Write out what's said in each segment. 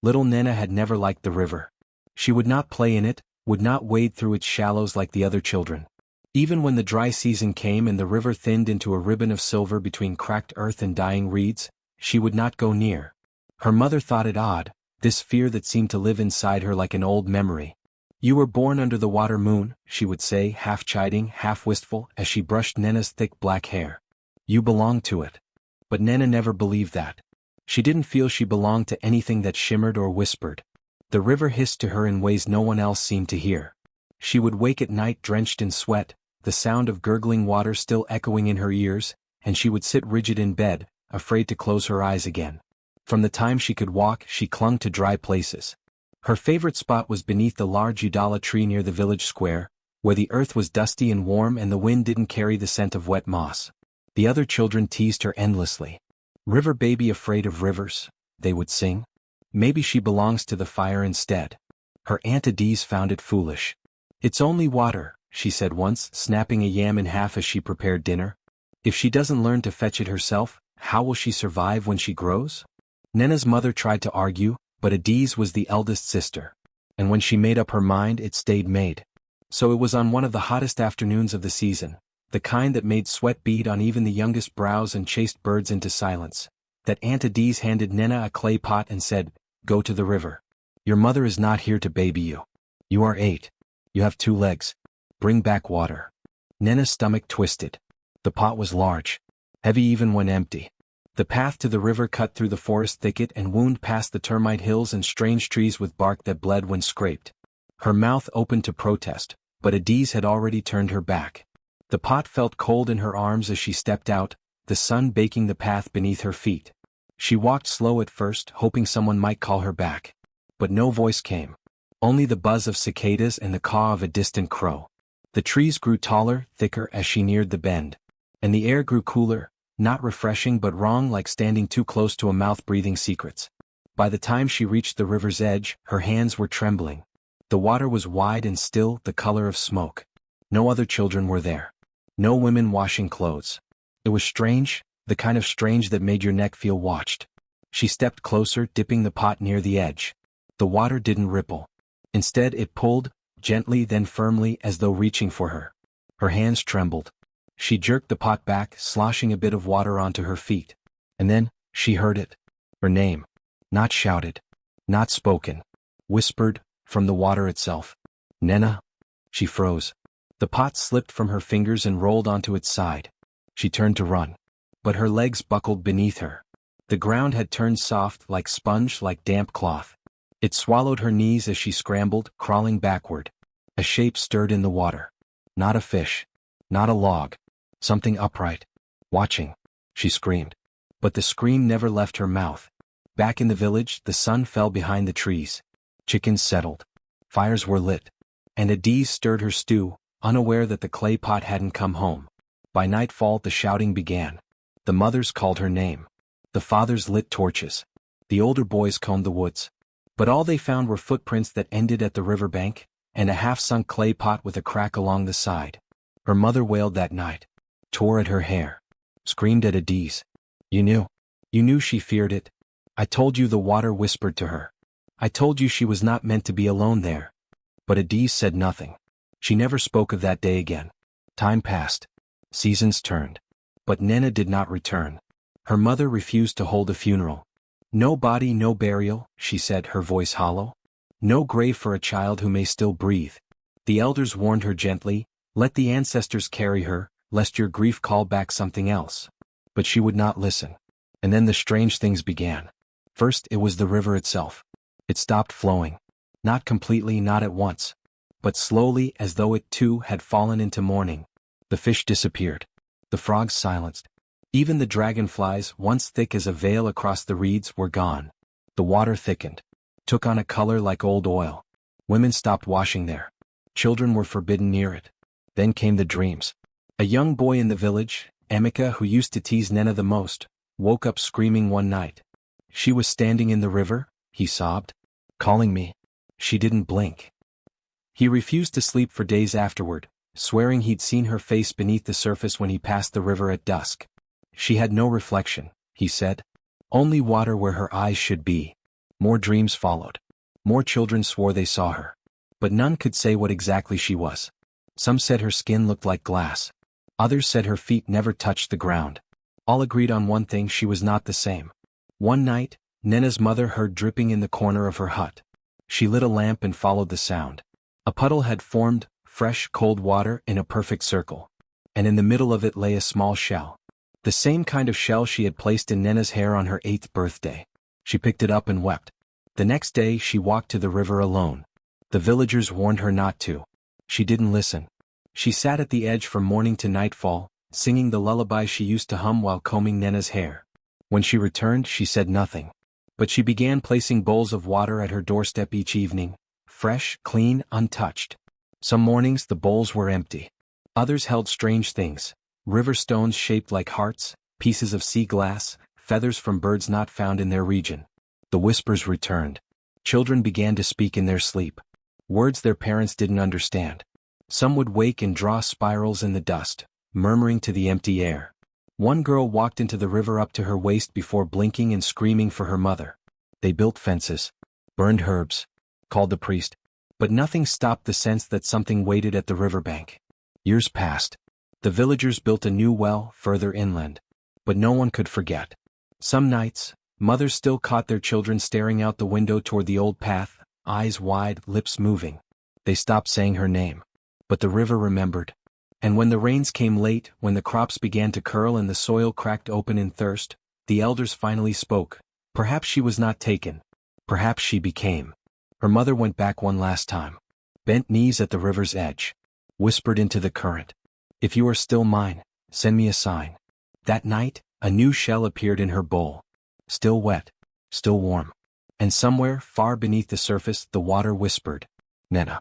Little Nena had never liked the river. She would not play in it, would not wade through its shallows like the other children. Even when the dry season came and the river thinned into a ribbon of silver between cracked earth and dying reeds, she would not go near. Her mother thought it odd, this fear that seemed to live inside her like an old memory. "You were born under the water moon," she would say, half chiding, half wistful, as she brushed Nena's thick black hair. "You belong to it." But Nena never believed that. She didn't feel she belonged to anything that shimmered or whispered. The river hissed to her in ways no one else seemed to hear. She would wake at night drenched in sweat, the sound of gurgling water still echoing in her ears, and she would sit rigid in bed, afraid to close her eyes again. From the time she could walk, she clung to dry places. Her favorite spot was beneath the large udala tree near the village square, where the earth was dusty and warm and the wind didn't carry the scent of wet moss. The other children teased her endlessly. "River baby afraid of rivers," they would sing. "Maybe she belongs to the fire instead." Her Aunt Adise found it foolish. "It's only water," she said once, snapping a yam in half as she prepared dinner. "If she doesn't learn to fetch it herself, how will she survive when she grows?" Nena's mother tried to argue, but Adise was the eldest sister. And when she made up her mind, it stayed made. So it was on one of the hottest afternoons of the season, the kind that made sweat bead on even the youngest brows and chased birds into silence, that Aunt Adise handed Nena a clay pot and said, "Go to the river. Your mother is not here to baby you. You are 8. You have 2 legs. Bring back water." Nena's stomach twisted. The pot was large, heavy even when empty. The path to the river cut through the forest thicket and wound past the termite hills and strange trees with bark that bled when scraped. Her mouth opened to protest, but Adise had already turned her back. The pot felt cold in her arms as she stepped out, the sun baking the path beneath her feet. She walked slow at first, hoping someone might call her back. But no voice came. Only the buzz of cicadas and the caw of a distant crow. The trees grew taller, thicker as she neared the bend. And the air grew cooler, not refreshing but wrong, like standing too close to a mouth breathing secrets. By the time she reached the river's edge, her hands were trembling. The water was wide and still, the color of smoke. No other children were there. No women washing clothes. It was strange, the kind of strange that made your neck feel watched. She stepped closer, dipping the pot near the edge. The water didn't ripple. Instead it pulled, gently then firmly, as though reaching for her. Her hands trembled. She jerked the pot back, sloshing a bit of water onto her feet. And then, she heard it. Her name. Not shouted. Not spoken. Whispered, from the water itself. "Nena." She froze. The pot slipped from her fingers and rolled onto its side. She turned to run. But her legs buckled beneath her. The ground had turned soft, like sponge, like damp cloth. It swallowed her knees as she scrambled, crawling backward. A shape stirred in the water. Not a fish. Not a log. Something upright. Watching. She screamed. But the scream never left her mouth. Back in the village, the sun fell behind the trees. Chickens settled. Fires were lit. And Adise stirred her stew, unaware that the clay pot hadn't come home. By nightfall the shouting began. The mothers called her name. The fathers lit torches. The older boys combed the woods. But all they found were footprints that ended at the riverbank, and a half-sunk clay pot with a crack along the side. Her mother wailed that night. Tore at her hair. Screamed at Adise. "You knew. You knew she feared it. I told you," the water whispered to her. "I told you she was not meant to be alone there." But Adise said nothing. She never spoke of that day again. Time passed. Seasons turned. But Nena did not return. Her mother refused to hold a funeral. "No body, no burial," she said, her voice hollow. "No grave for a child who may still breathe." The elders warned her gently, "Let the ancestors carry her, lest your grief call back something else." But she would not listen. And then the strange things began. First it was the river itself. It stopped flowing. Not completely, not at once. But slowly, as though it too had fallen into mourning. The fish disappeared. The frogs silenced. Even the dragonflies, once thick as a veil across the reeds, were gone. The water thickened. Took on a color like old oil. Women stopped washing there. Children were forbidden near it. Then came the dreams. A young boy in the village, Emeka, who used to tease Nena the most, woke up screaming one night. "She was standing in the river," he sobbed. "Calling me." She didn't blink. He refused to sleep for days afterward, swearing he'd seen her face beneath the surface when he passed the river at dusk. "She had no reflection," he said. "Only water where her eyes should be." More dreams followed. More children swore they saw her. But none could say what exactly she was. Some said her skin looked like glass. Others said her feet never touched the ground. All agreed on one thing: she was not the same. One night, Nena's mother heard dripping in the corner of her hut. She lit a lamp and followed the sound. A puddle had formed, fresh, cold water in a perfect circle. And in the middle of it lay a small shell. The same kind of shell she had placed in Nena's hair on her 8th birthday. She picked it up and wept. The next day she walked to the river alone. The villagers warned her not to. She didn't listen. She sat at the edge from morning to nightfall, singing the lullaby she used to hum while combing Nena's hair. When she returned, she said nothing. But she began placing bowls of water at her doorstep each evening, fresh, clean, untouched. Some mornings the bowls were empty. Others held strange things: river stones shaped like hearts, pieces of sea glass, feathers from birds not found in their region. The whispers returned. Children began to speak in their sleep. Words their parents didn't understand. Some would wake and draw spirals in the dust, murmuring to the empty air. One girl walked into the river up to her waist before blinking and screaming for her mother. They built fences, burned herbs, called the priest. But nothing stopped the sense that something waited at the riverbank. Years passed. The villagers built a new well further inland. But no one could forget. Some nights, mothers still caught their children staring out the window toward the old path, eyes wide, lips moving. They stopped saying her name. But the river remembered. And when the rains came late, when the crops began to curl and the soil cracked open in thirst, the elders finally spoke. Perhaps she was not taken. Perhaps she became. Her mother went back one last time. Bent knees at the river's edge. Whispered into the current. If you are still mine, send me a sign. That night, a new shell appeared in her bowl. Still wet. Still warm. And somewhere, far beneath the surface, the water whispered, Nena.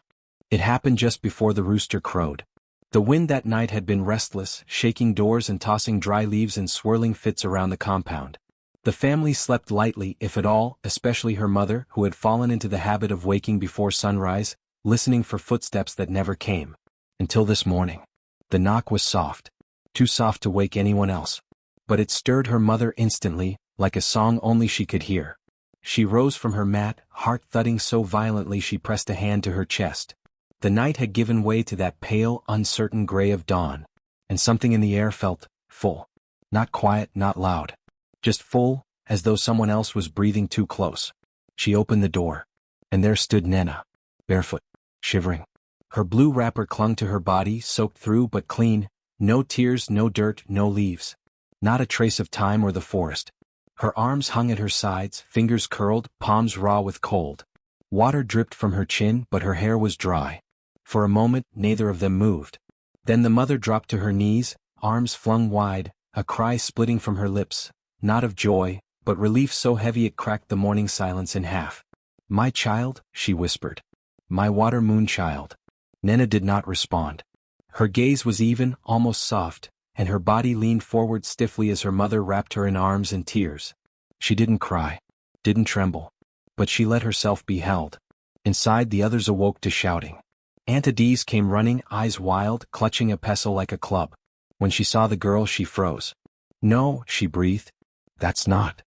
It happened just before the rooster crowed. The wind that night had been restless, shaking doors and tossing dry leaves in swirling fits around the compound. The family slept lightly, if at all, especially her mother, who had fallen into the habit of waking before sunrise, listening for footsteps that never came. Until this morning. The knock was soft. Too soft to wake anyone else. But it stirred her mother instantly, like a song only she could hear. She rose from her mat, heart thudding so violently she pressed a hand to her chest. The night had given way to that pale, uncertain gray of dawn. And something in the air felt full. Not quiet, not loud. Just full, as though someone else was breathing too close. She opened the door. And there stood Nena. Barefoot. Shivering. Her blue wrapper clung to her body, soaked through but clean. No tears, no dirt, no leaves. Not a trace of time or the forest. Her arms hung at her sides, fingers curled, palms raw with cold. Water dripped from her chin, but her hair was dry. For a moment, neither of them moved. Then the mother dropped to her knees, arms flung wide, a cry splitting from her lips, not of joy, but relief so heavy it cracked the morning silence in half. My child, she whispered. My water moon child. Nena did not respond. Her gaze was even, almost soft, and her body leaned forward stiffly as her mother wrapped her in arms and tears. She didn't cry, didn't tremble, but she let herself be held. Inside, the others awoke to shouting. Aunt Adise came running, eyes wild, clutching a pestle like a club. When she saw the girl, she froze. No, she breathed. That's not.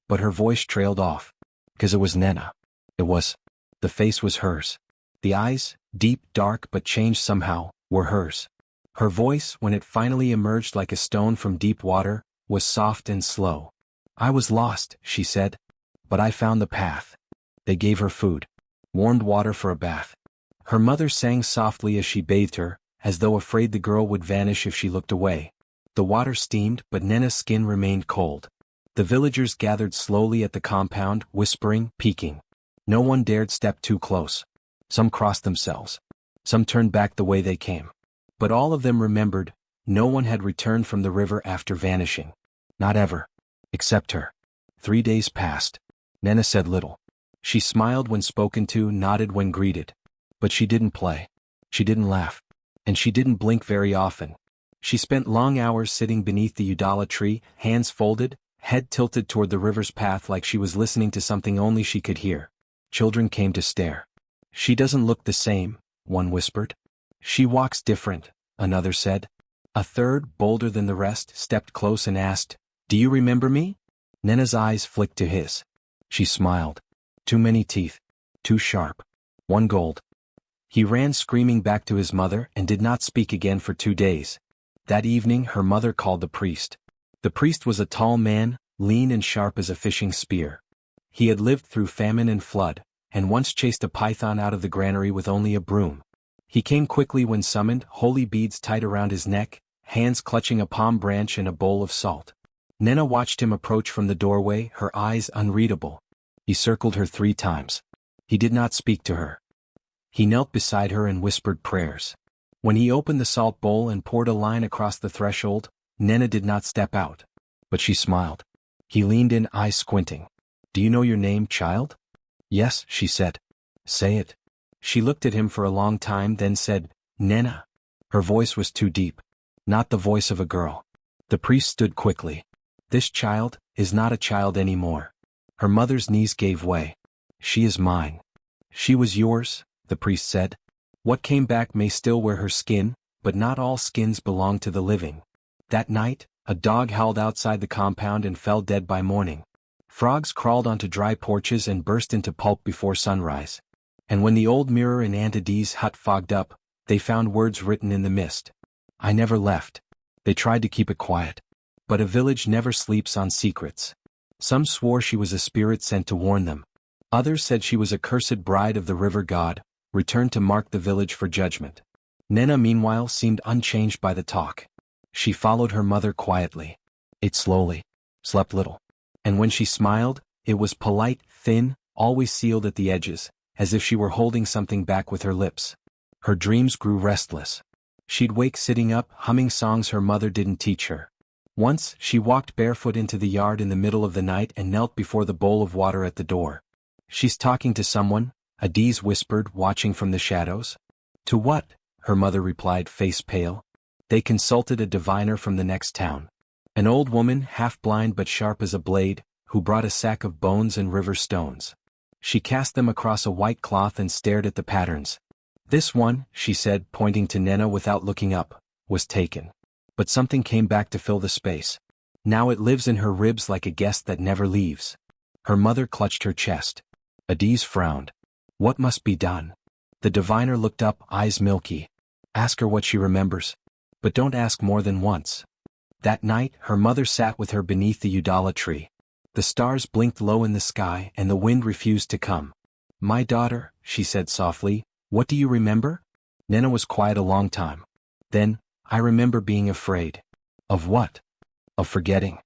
But her voice trailed off. 'Cause it was Nena. It was. The face was hers. The eyes, deep, dark but changed somehow, were hers. Her voice, when it finally emerged like a stone from deep water, was soft and slow. I was lost, she said. But I found the path. They gave her food. Warmed water for a bath. Her mother sang softly as she bathed her, as though afraid the girl would vanish if she looked away. The water steamed, but Nena's skin remained cold. The villagers gathered slowly at the compound, whispering, peeking. No one dared step too close. Some crossed themselves. Some turned back the way they came. But all of them remembered, no one had returned from the river after vanishing. Not ever. Except her. 3 days passed. Nena said little. She smiled when spoken to, nodded when greeted. But she didn't play. She didn't laugh. And she didn't blink very often. She spent long hours sitting beneath the udala tree, hands folded, head tilted toward the river's path like she was listening to something only she could hear. Children came to stare. She doesn't look the same, one whispered. She walks different, another said. A third, bolder than the rest, stepped close and asked, Do you remember me? Nena's eyes flicked to his. She smiled. Too many teeth. Too sharp. 1 gold. He ran screaming back to his mother and did not speak again for 2 days. That evening her mother called the priest. The priest was a tall man, lean and sharp as a fishing spear. He had lived through famine and flood, and once chased a python out of the granary with only a broom. He came quickly when summoned, holy beads tight around his neck, hands clutching a palm branch and a bowl of salt. Nena watched him approach from the doorway, her eyes unreadable. He circled her 3 times. He did not speak to her. He knelt beside her and whispered prayers. When he opened the salt bowl and poured a line across the threshold, Nena did not step out. But she smiled. He leaned in, eyes squinting. "Do you know your name, child?" "Yes," she said. "Say it." She looked at him for a long time, then said, "Nena." Her voice was too deep. Not the voice of a girl. The priest stood quickly. "This child is not a child anymore." Her mother's knees gave way. "She is mine." "She was yours," the priest said. "What came back may still wear her skin, but not all skins belong to the living." That night, a dog howled outside the compound and fell dead by morning. Frogs crawled onto dry porches and burst into pulp before sunrise. And when the old mirror in Aunt Adi's hut fogged up, they found words written in the mist. "I never left." They tried to keep it quiet. But a village never sleeps on secrets. Some swore she was a spirit sent to warn them. Others said she was a cursed bride of the river god, returned to mark the village for judgment. Nena meanwhile seemed unchanged by the talk. She followed her mother quietly. Ate slowly. Slept little. And when she smiled, it was polite, thin, always sealed at the edges, as if she were holding something back with her lips. Her dreams grew restless. She'd wake sitting up, humming songs her mother didn't teach her. Once, she walked barefoot into the yard in the middle of the night and knelt before the bowl of water at the door. "She's talking to someone," Adiz whispered, watching from the shadows. "To what?" her mother replied, face pale. They consulted a diviner from the next town. An old woman, half-blind but sharp as a blade, who brought a sack of bones and river stones. She cast them across a white cloth and stared at the patterns. "This one," she said, pointing to Nena without looking up, "was taken. But something came back to fill the space. Now it lives in her ribs like a guest that never leaves." Her mother clutched her chest. Adiz frowned. "What must be done?" The diviner looked up, eyes milky. "Ask her what she remembers. But don't ask more than once." That night, her mother sat with her beneath the Udala tree. The stars blinked low in the sky and the wind refused to come. "My daughter," she said softly, "what do you remember?" Nena was quiet a long time. Then, "I remember being afraid." "Of what?" "Of forgetting.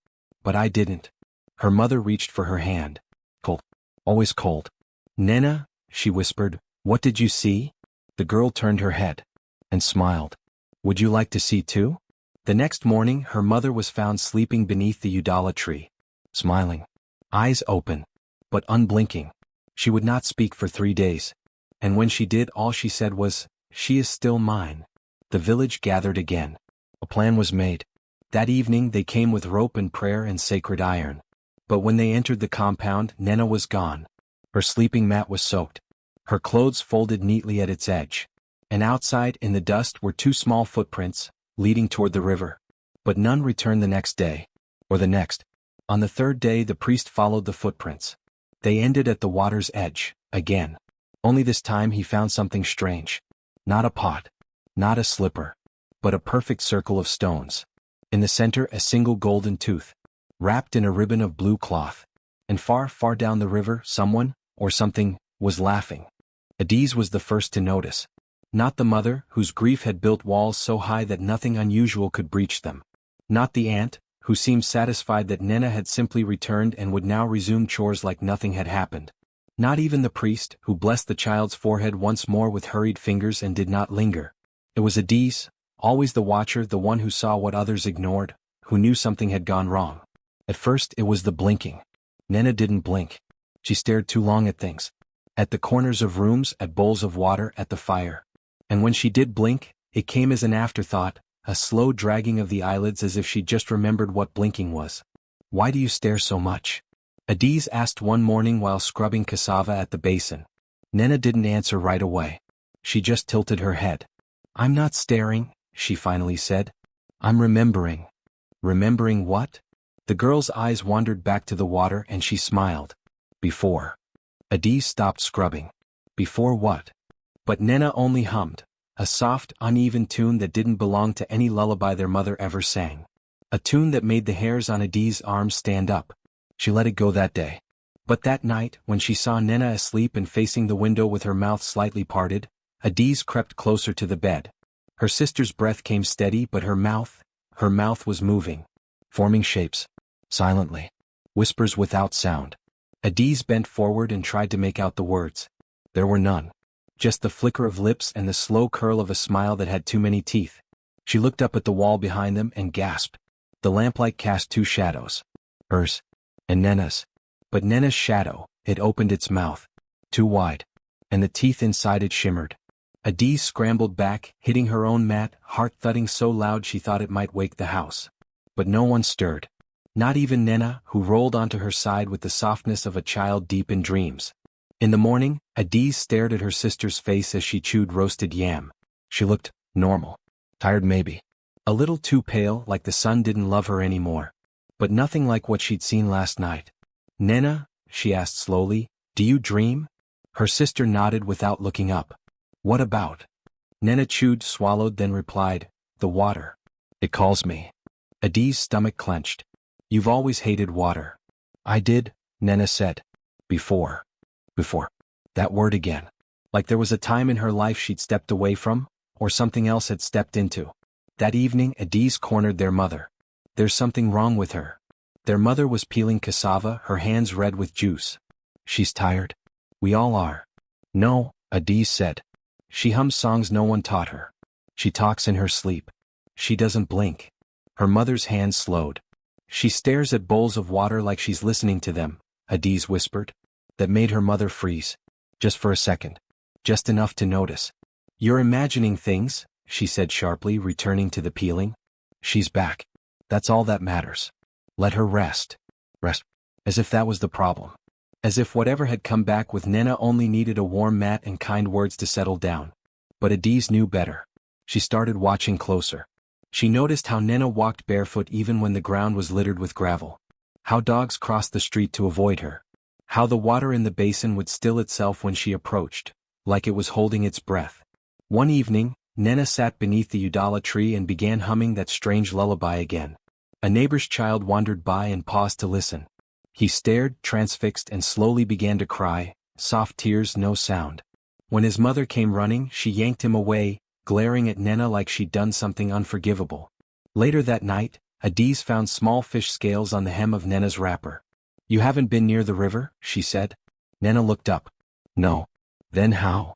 But I didn't." Her mother reached for her hand. "Cold. Always cold." "Nena," she whispered, "what did you see?" The girl turned her head. And smiled. "Would you like to see too?" The next morning her mother was found sleeping beneath the Udala tree. Smiling. Eyes open. But unblinking. She would not speak for 3 days. And when she did, all she said was, "She is still mine." The village gathered again. A plan was made. That evening they came with rope and prayer and sacred iron. But when they entered the compound, Nena was gone. Her sleeping mat was soaked. Her clothes folded neatly at its edge. And outside, in the dust, were 2 small footprints, leading toward the river. But none returned the next day. Or the next. On the 3rd day the priest followed the footprints. They ended at the water's edge, again. Only this time he found something strange. Not a pot. Not a slipper. But a perfect circle of stones. In the center a single golden tooth. Wrapped in a ribbon of blue cloth. And far, far down the river someone, or something, was laughing. Adiz was the first to notice. Not the mother, whose grief had built walls so high that nothing unusual could breach them. Not the aunt, who seemed satisfied that Nena had simply returned and would now resume chores like nothing had happened. Not even the priest, who blessed the child's forehead once more with hurried fingers and did not linger. It was Adiz, always the watcher, the one who saw what others ignored, who knew something had gone wrong. At first it was the blinking. Nena didn't blink. She stared too long at things. At the corners of rooms, at bowls of water, at the fire. And when she did blink, it came as an afterthought, a slow dragging of the eyelids as if she just remembered what blinking was. "Why do you stare so much?" Adiz asked one morning while scrubbing cassava at the basin. Nena didn't answer right away. She just tilted her head. "I'm not staring," she finally said. "I'm remembering." "Remembering what?" The girl's eyes wandered back to the water and she smiled. "Before. Adiz stopped scrubbing. Before what? But Nena only hummed, a soft, uneven tune that didn't belong to any lullaby their mother ever sang. A tune that made the hairs on Adiz's arms stand up. She let it go that day. But that night, when she saw Nena asleep and facing the window with her mouth slightly parted, Adiz crept closer to the bed. Her sister's breath came steady, but her mouth was moving, forming shapes, silently, whispers without sound. Adiz bent forward and tried to make out the words. There were none. Just the flicker of lips and the slow curl of a smile that had too many teeth. She looked up at the wall behind them and gasped. The lamplight cast two shadows. Hers. And Nena's. But Nena's shadow, it opened its mouth. Too wide. And the teeth inside it shimmered. Adiz scrambled back, hitting her own mat, heart thudding so loud she thought it might wake the house. But no one stirred. Not even Nena, who rolled onto her side with the softness of a child deep in dreams. In the morning, Adiz stared at her sister's face as she chewed roasted yam. She looked normal. Tired maybe. A little too pale, like the sun didn't love her anymore. But nothing like what she'd seen last night. Nena, she asked slowly, do you dream? Her sister nodded without looking up. What about? Nena chewed, swallowed, then replied, the water. It calls me. Adiz's stomach clenched. You've always hated water. I did, Nena said. Before. That word again. Like there was a time in her life she'd stepped away from, or something else had stepped into. That evening, Adiz cornered their mother. There's something wrong with her. Their mother was peeling cassava, her hands red with juice. She's tired. We all are. No, Adiz said. She hums songs no one taught her. She talks in her sleep. She doesn't blink. Her mother's hands slowed. She stares at bowls of water like she's listening to them, Adiz whispered. That made her mother freeze. Just for a second. Just enough to notice. You're imagining things, she said sharply, returning to the peeling. She's back. That's all that matters. Let her rest. Rest. As if that was the problem. As if whatever had come back with Nena only needed a warm mat and kind words to settle down. But Adiz knew better. She started watching closer. She noticed how Nena walked barefoot even when the ground was littered with gravel. How dogs crossed the street to avoid her. How the water in the basin would still itself when she approached, like it was holding its breath. One evening, Nena sat beneath the udala tree and began humming that strange lullaby again. A neighbor's child wandered by and paused to listen. He stared, transfixed, and slowly began to cry, soft tears, no sound. When his mother came running, she yanked him away, glaring at Nena like she'd done something unforgivable. Later that night, Adiz found small fish scales on the hem of Nena's wrapper. You haven't been near the river, she said. Nena looked up. No. Then how?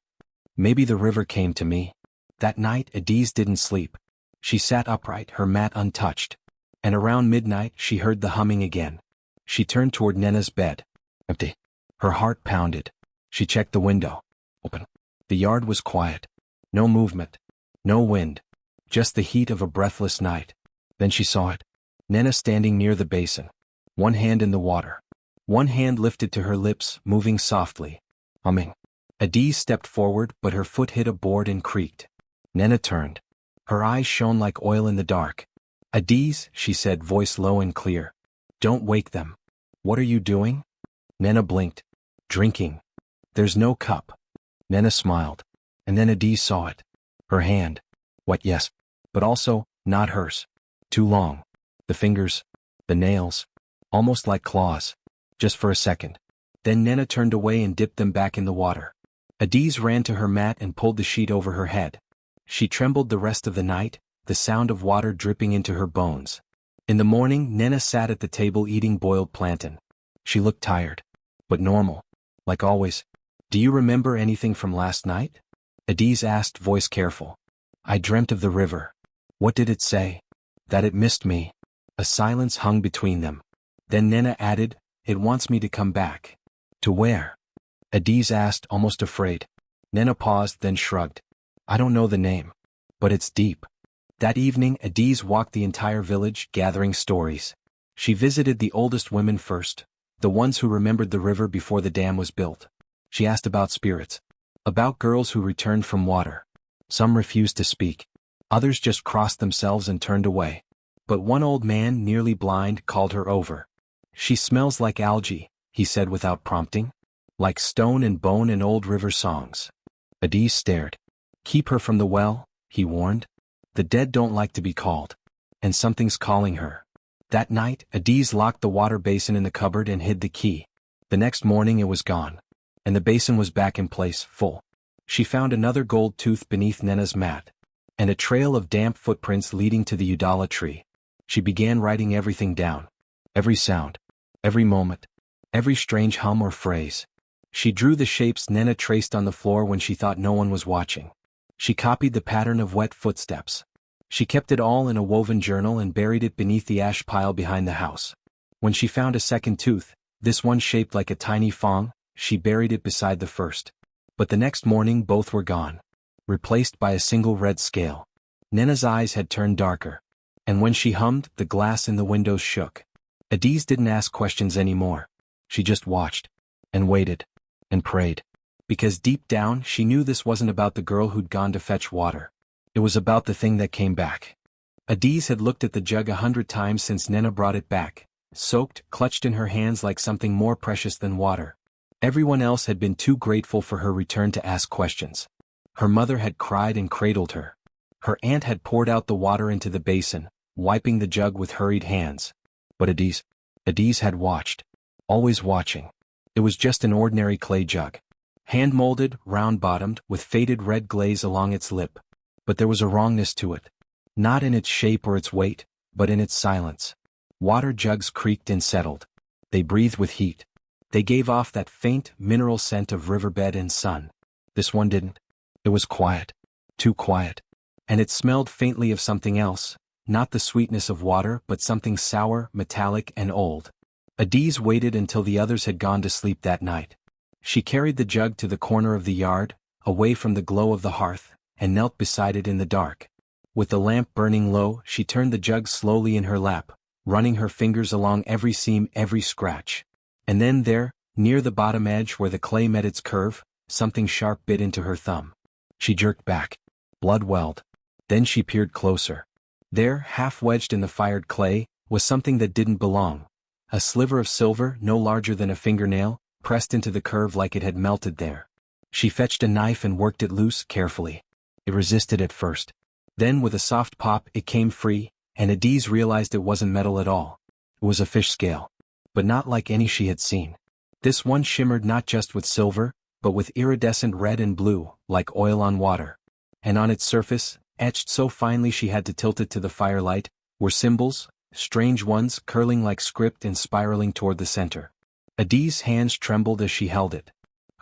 Maybe the river came to me. That night, Adiz didn't sleep. She sat upright, her mat untouched. And around midnight, she heard the humming again. She turned toward Nena's bed. Empty. Her heart pounded. She checked the window. Open. The yard was quiet. No movement. No wind. Just the heat of a breathless night. Then she saw it. Nena standing near the basin. One hand in the water. One hand lifted to her lips, moving softly. Humming. Adiz stepped forward, but her foot hit a board and creaked. Nena turned. Her eyes shone like oil in the dark. Adiz, she said, voice low and clear. Don't wake them. What are you doing? Nena blinked. Drinking. There's no cup. Nena smiled. And then Adiz saw it. Her hand. Wet, yes. But also, not hers. Too long. The fingers. The nails. Almost like claws. Just for a second. Then Nena turned away and dipped them back in the water. Adiz ran to her mat and pulled the sheet over her head. She trembled the rest of the night, the sound of water dripping into her bones. In the morning, Nena sat at the table eating boiled plantain. She looked tired. But normal. Like always. Do you remember anything from last night? Adiz asked, voice careful. I dreamt of the river. What did it say? That it missed me. A silence hung between them. Then Nena added, it wants me to come back. To where? Adiz asked, almost afraid. Nena paused, then shrugged. I don't know the name. But it's deep. That evening, Adiz walked the entire village, gathering stories. She visited the oldest women first, the ones who remembered the river before the dam was built. She asked about spirits. About girls who returned from water. Some refused to speak. Others just crossed themselves and turned away. But one old man, nearly blind, called her over. She smells like algae, he said without prompting. like stone and bone and old river songs. Adis stared. Keep her from the well, he warned. The dead don't like to be called. And something's calling her. That night, Adis locked the water basin in the cupboard and hid the key. The next morning it was gone. And the basin was back in place, full. She found another gold tooth beneath Nena's mat. And a trail of damp footprints leading to the Udala tree. She began writing everything down. Every sound. Every moment. Every strange hum or phrase. She drew the shapes Nena traced on the floor when she thought no one was watching. She copied the pattern of wet footsteps. She kept it all in a woven journal and buried it beneath the ash pile behind the house. When she found a second tooth, this one shaped like a tiny fong, she buried it beside the first. But the next morning both were gone. Replaced by a single red scale. Nena's eyes had turned darker. And when she hummed, the glass in the windows shook. Adis didn't ask questions anymore. She just watched. And waited. And prayed. Because deep down she knew this wasn't about the girl who'd gone to fetch water. It was about the thing that came back. Adis had looked at the jug 100 times since Nena brought it back, soaked, clutched in her hands like something more precious than water. Everyone else had been too grateful for her return to ask questions. Her mother had cried and cradled her. Her aunt had poured out the water into the basin, wiping the jug with hurried hands. But Adis had watched. Always watching. It was just an ordinary clay jug. Hand-molded, round-bottomed, with faded red glaze along its lip. But there was a wrongness to it. Not in its shape or its weight, but in its silence. Water jugs creaked and settled. They breathed with heat. They gave off that faint, mineral scent of riverbed and sun. This one didn't. It was quiet. Too quiet. And it smelled faintly of something else, not the sweetness of water but something sour, metallic and old. Adis waited until the others had gone to sleep that night. She carried the jug to the corner of the yard, away from the glow of the hearth, and knelt beside it in the dark. With the lamp burning low, she turned the jug slowly in her lap, running her fingers along every seam, every scratch. And then there, near the bottom edge where the clay met its curve, something sharp bit into her thumb. She jerked back. Blood welled. Then she peered closer. There, half-wedged in the fired clay, was something that didn't belong. A sliver of silver, no larger than a fingernail, pressed into the curve like it had melted there. She fetched a knife and worked it loose, carefully. It resisted at first. Then with a soft pop it came free, and Adis realized it wasn't metal at all. It was a fish scale. But not like any she had seen. This one shimmered not just with silver, but with iridescent red and blue, like oil on water. And on its surface, etched so finely she had to tilt it to the firelight, were symbols, strange ones curling like script and spiraling toward the center. Adis' hands trembled as she held it.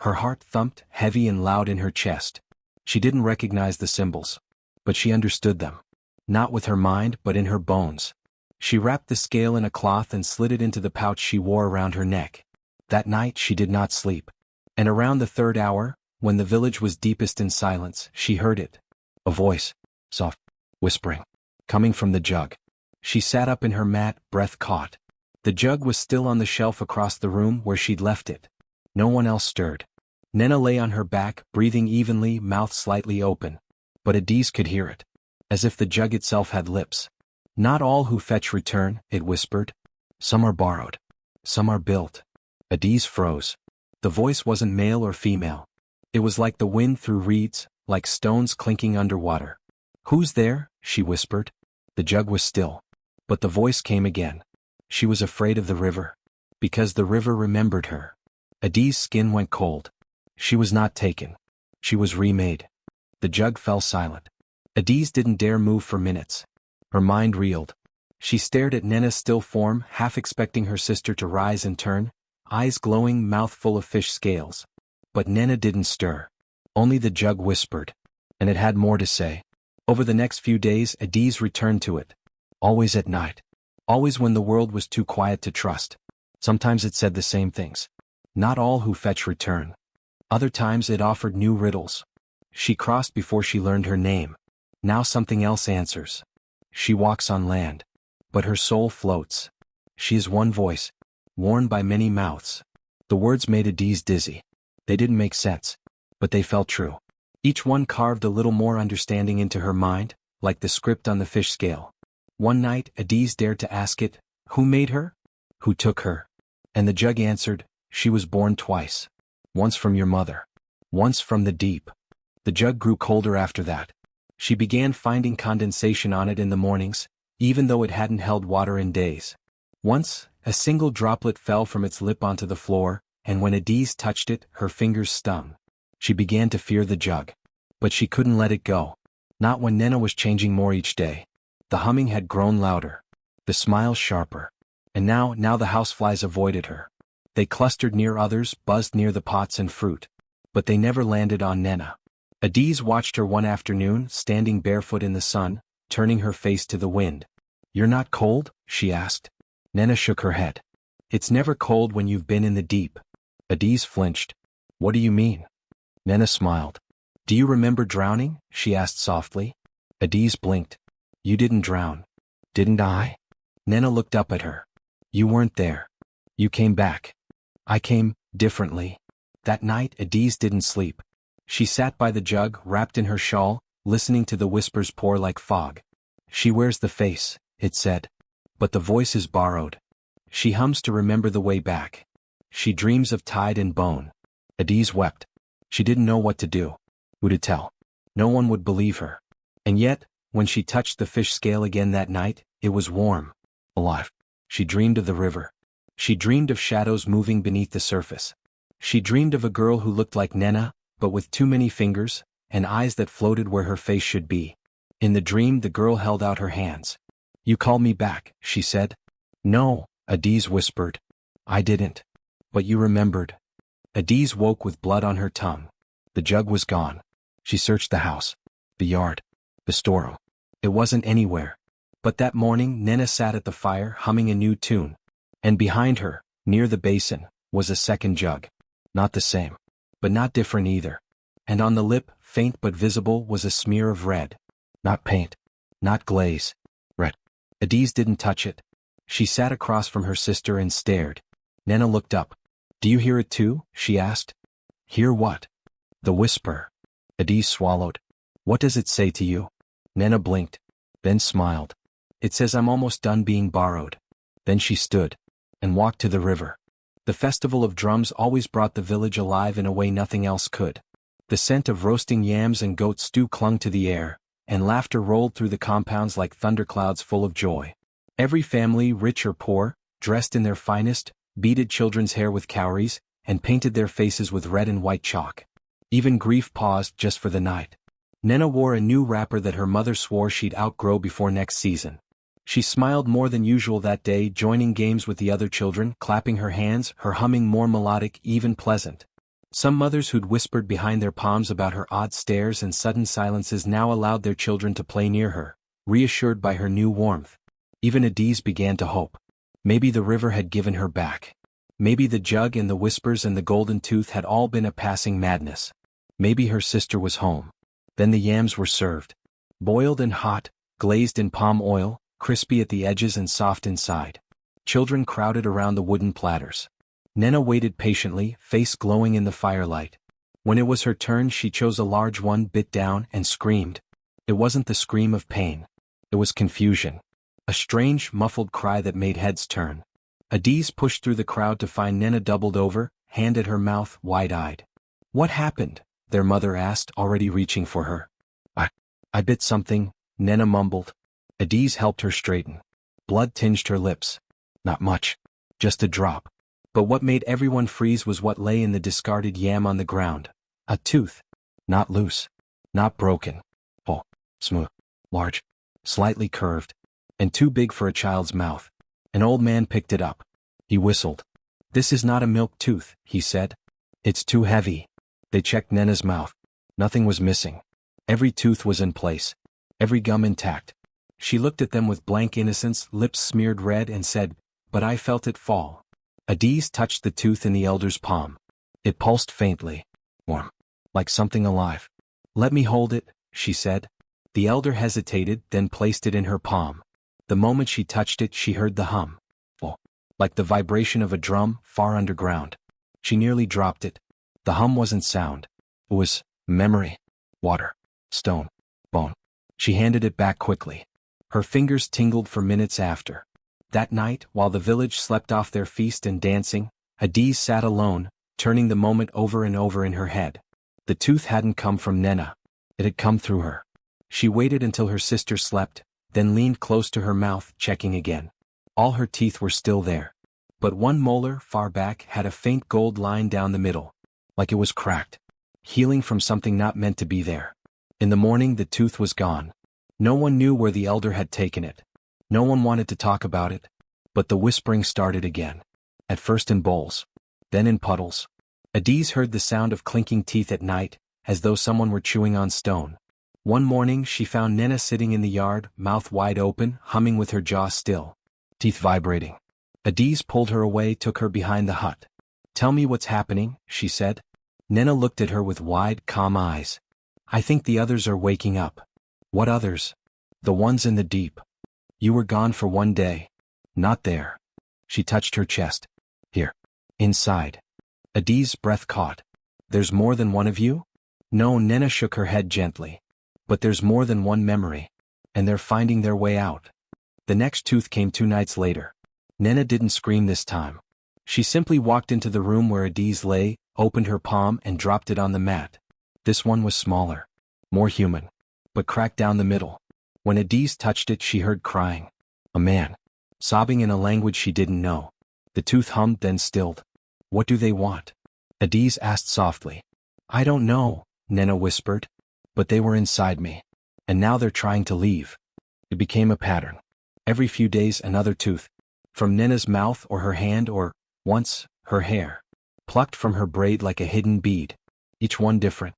Her heart thumped, heavy and loud in her chest. She didn't recognize the symbols. But she understood them. Not with her mind but in her bones. She wrapped the scale in a cloth and slid it into the pouch she wore around her neck. That night she did not sleep. And around the 3rd hour, when the village was deepest in silence, she heard it. A voice. Soft. Whispering. Coming from the jug. She sat up in her mat, breath caught. The jug was still on the shelf across the room where she'd left it. No one else stirred. Nena lay on her back, breathing evenly, mouth slightly open. But Adis could hear it. As if the jug itself had lips. Not all who fetch return, it whispered. Some are borrowed. Some are built. Adis froze. The voice wasn't male or female. It was like the wind through reeds, like stones clinking underwater. Who's there? She whispered. The jug was still. But the voice came again. She was afraid of the river. Because the river remembered her. Adis' skin went cold. She was not taken. She was remade. The jug fell silent. Adis didn't dare move for minutes. Her mind reeled. She stared at Nena's still form, half expecting her sister to rise and turn, eyes glowing, mouth full of fish scales. But Nena didn't stir. Only the jug whispered. And it had more to say. Over the next few days Adis returned to it. Always at night. Always when the world was too quiet to trust. Sometimes it said the same things. Not all who fetch return. Other times it offered new riddles. She crossed before she learned her name. Now something else answers. She walks on land. But her soul floats. She is one voice. Worn by many mouths. The words made Adis dizzy. They didn't make sense. But they felt true. Each one carved a little more understanding into her mind, like the script on the fish scale. One night Adis dared to ask it, who made her? Who took her? And the jug answered, she was born twice. Once from your mother. Once from the deep. The jug grew colder after that. She began finding condensation on it in the mornings, even though it hadn't held water in days. Once, a single droplet fell from its lip onto the floor, and when Adise touched it, her fingers stung. She began to fear the jug. But she couldn't let it go. Not when Nena was changing more each day. The humming had grown louder. The smile sharper. And now the houseflies avoided her. They clustered near others, buzzed near the pots and fruit. But they never landed on Nena. Adise watched her one afternoon, standing barefoot in the sun, turning her face to the wind. "You're not cold?" she asked. Nena shook her head. "It's never cold when you've been in the deep." Adise flinched. "What do you mean?" Nena smiled. "Do you remember drowning?" she asked softly. Adise blinked. "You didn't drown." "Didn't I?" Nena looked up at her. "You weren't there. You came back." "I came, differently." That night Adise didn't sleep. She sat by the jug, wrapped in her shawl, listening to the whispers pour like fog. "She wears the face," it said. "But the voice is borrowed. She hums to remember the way back. She dreams of tide and bone." Adise wept. She didn't know what to do. Who to tell? No one would believe her. And yet, when she touched the fish scale again that night, it was warm. Alive. She dreamed of the river. She dreamed of shadows moving beneath the surface. She dreamed of a girl who looked like Nena, but with too many fingers, and eyes that floated where her face should be. In the dream the girl held out her hands. "You call me back," she said. "No," Adise whispered. "I didn't. But you remembered." Adise woke with blood on her tongue. The jug was gone. She searched the house, the yard, the storeroom. It wasn't anywhere. But that morning Nena sat at the fire humming a new tune. And behind her, near the basin, was a second jug. Not the same. But not different either. And on the lip, faint but visible, was a smear of red. Not paint. Not glaze. Red. Adise didn't touch it. She sat across from her sister and stared. Nena looked up. "Do you hear it too?" she asked. "Hear what?" "The whisper." Adise swallowed. "What does it say to you?" Nena blinked. Then smiled. "It says I'm almost done being borrowed." Then she stood. And walked to the river. The festival of drums always brought the village alive in a way nothing else could. The scent of roasting yams and goat stew clung to the air, and laughter rolled through the compounds like thunderclouds full of joy. Every family, rich or poor, dressed in their finest, beaded children's hair with cowries, and painted their faces with red and white chalk. Even grief paused just for the night. Nena wore a new wrapper that her mother swore she'd outgrow before next season. She smiled more than usual that day, joining games with the other children, clapping her hands, her humming more melodic, even pleasant. Some mothers who'd whispered behind their palms about her odd stares and sudden silences now allowed their children to play near her, reassured by her new warmth. Even Adise began to hope. Maybe the river had given her back. Maybe the jug and the whispers and the golden tooth had all been a passing madness. Maybe her sister was home. Then the yams were served. Boiled and hot, glazed in palm oil, crispy at the edges and soft inside. Children crowded around the wooden platters. Nena waited patiently, face glowing in the firelight. When it was her turn, she chose a large one, bit down, and screamed. It wasn't the scream of pain. It was confusion. A strange, muffled cry that made heads turn. Adise pushed through the crowd to find Nena doubled over, hand at her mouth, wide-eyed. "What happened?" their mother asked, already reaching for her. I bit something," Nena mumbled. Adise helped her straighten. Blood tinged her lips. Not much. Just a drop. But what made everyone freeze was what lay in the discarded yam on the ground. A tooth. Not loose. Not broken. Oh, smooth. Large. Slightly curved. And too big for a child's mouth. An old man picked it up. He whistled. "This is not a milk tooth," he said. "It's too heavy." They checked Nena's mouth. Nothing was missing. Every tooth was in place. Every gum intact. She looked at them with blank innocence, lips smeared red, and said, "But I felt it fall." Adise touched the tooth in the elder's palm. It pulsed faintly. Warm. Like something alive. "Let me hold it," she said. The elder hesitated, then placed it in her palm. The moment she touched it, she heard the hum. Oh, like the vibration of a drum, far underground. She nearly dropped it. The hum wasn't sound. It was memory. Water. Stone. Bone. She handed it back quickly. Her fingers tingled for minutes after. That night, while the village slept off their feast and dancing, Adise sat alone, turning the moment over and over in her head. The tooth hadn't come from Nena. It had come through her. She waited until her sister slept, then leaned close to her mouth, checking again. All her teeth were still there. But one molar, far back, had a faint gold line down the middle. Like it was cracked. Healing from something not meant to be there. In the morning the tooth was gone. No one knew where the elder had taken it. No one wanted to talk about it. But the whispering started again. At first in bowls. Then in puddles. Adiz heard the sound of clinking teeth at night, as though someone were chewing on stone. One morning she found Nena sitting in the yard, mouth wide open, humming with her jaw still. Teeth vibrating. Adiz pulled her away, took her behind the hut. "Tell me what's happening," she said. Nena looked at her with wide, calm eyes. "I think the others are waking up." "What others?" "The ones in the deep. You were gone for one day." "Not there." She touched her chest. "Here. Inside." Adiz's breath caught. "There's more than one of you?" "No," Nena shook her head gently. "But there's more than one memory. And they're finding their way out." The next tooth came 2 nights later. Nena didn't scream this time. She simply walked into the room where Adiz lay, opened her palm and dropped it on the mat. This one was smaller. More human. But cracked down the middle. When Adiz touched it she heard crying. A man. Sobbing in a language she didn't know. The tooth hummed, then stilled. "What do they want?" Adiz asked softly. "I don't know," Nena whispered. "But they were inside me. And now they're trying to leave." It became a pattern. Every few days another tooth. From Nena's mouth or her hand or, once, her hair. Plucked from her braid like a hidden bead. Each one different.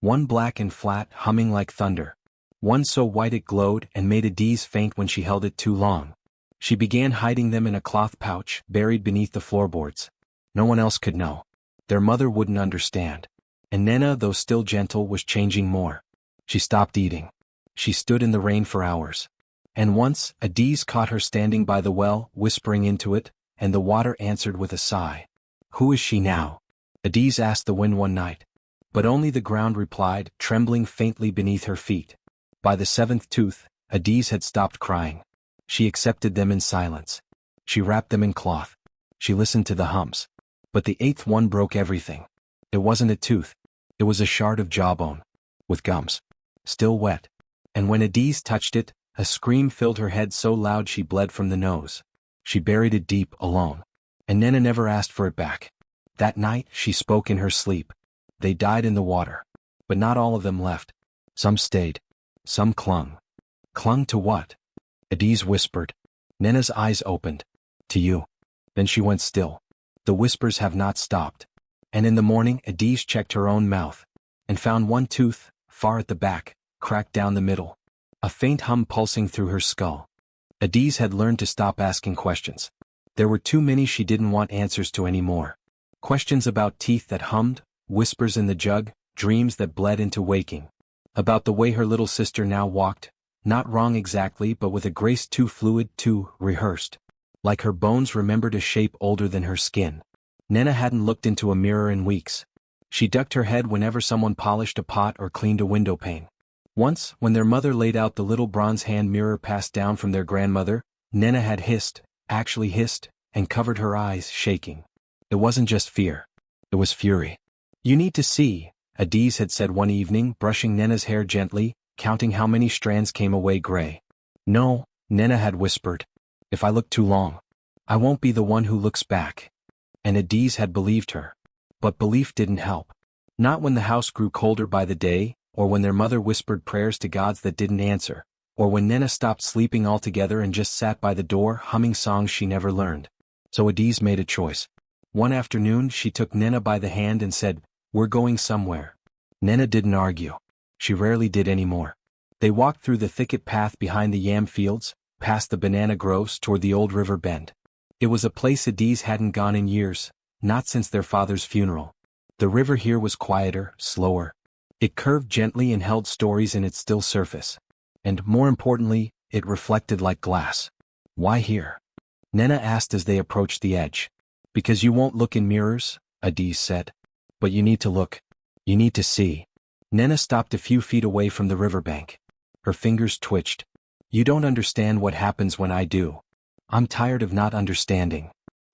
One black and flat, humming like thunder. One so white it glowed and made Adiz faint when she held it too long. She began hiding them in a cloth pouch, buried beneath the floorboards. No one else could know. Their mother wouldn't understand. And Nena, though still gentle, was changing more. She stopped eating. She stood in the rain for hours. And once, Adiz caught her standing by the well, whispering into it, and the water answered with a sigh. "Who is she now?" Adiz asked the wind one night. But only the ground replied, trembling faintly beneath her feet. By the 7th tooth, Adiz had stopped crying. She accepted them in silence. She wrapped them in cloth. She listened to the hums. But the 8th one broke everything. It wasn't a tooth. It was a shard of jawbone. With gums. Still wet. And when Adiz touched it, a scream filled her head so loud she bled from the nose. She buried it deep, alone. And Nena never asked for it back. That night, she spoke in her sleep. They died in the water. But not all of them left. Some stayed. Some clung. Clung to what? Adiz whispered. Nena's eyes opened. To you. Then she went still. The whispers have not stopped. And in the morning, Adiz checked her own mouth. And found one tooth, far at the back, cracked down the middle. A faint hum pulsing through her skull. Adiz had learned to stop asking questions. There were too many she didn't want answers to anymore. Questions about teeth that hummed, whispers in the jug, dreams that bled into waking. About the way her little sister now walked, not wrong exactly but with a grace too fluid, too rehearsed. Like her bones remembered a shape older than her skin. Nena hadn't looked into a mirror in weeks. She ducked her head whenever someone polished a pot or cleaned a window pane. Once, when their mother laid out the little bronze hand mirror passed down from their grandmother, Nena had hissed, actually hissed, and covered her eyes, shaking. It wasn't just fear. It was fury. "You need to see," Adiz had said one evening, brushing Nena's hair gently, counting how many strands came away gray. "No," Nena had whispered. "If I look too long, I won't be the one who looks back." And Adiz had believed her. But belief didn't help. Not when the house grew colder by the day, or when their mother whispered prayers to gods that didn't answer, or when Nena stopped sleeping altogether and just sat by the door humming songs she never learned. So Adiz made a choice. One afternoon she took Nena by the hand and said, "We're going somewhere." Nena didn't argue. She rarely did anymore. They walked through the thicket path behind the yam fields, past the banana groves toward the old river bend. It was a place Adiz hadn't gone in years, not since their father's funeral. The river here was quieter, slower. It curved gently and held stories in its still surface. And, more importantly, it reflected like glass. "Why here?" Nena asked as they approached the edge. "Because you won't look in mirrors," Adiz said. "But you need to look. You need to see." Nena stopped a few feet away from the riverbank. Her fingers twitched. "You don't understand what happens when I do. I'm tired of not understanding."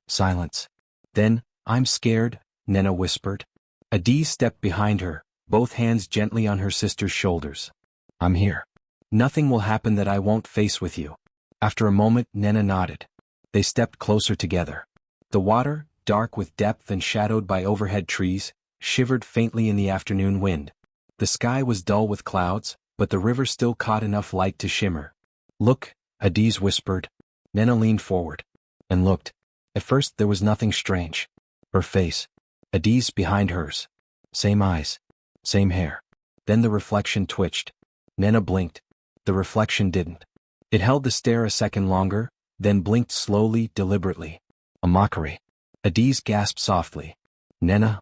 Silence. Then, "I'm scared," Nena whispered. Adiz stepped behind her, both hands gently on her sister's shoulders. I'm here. Nothing will happen that I won't face with you. After a moment, Nena nodded. They stepped closer together. The water, dark with depth and shadowed by overhead trees, shivered faintly in the afternoon wind. The sky was dull with clouds, but the river still caught enough light to shimmer. Look, Adiz whispered. Nena leaned forward and looked. At first there was nothing strange. Her face. Adiz behind hers. Same eyes. Same hair. Then the reflection twitched. Nena blinked. The reflection didn't. It held the stare a second longer, then blinked slowly, deliberately. A mockery. Adiz gasped softly. Nena?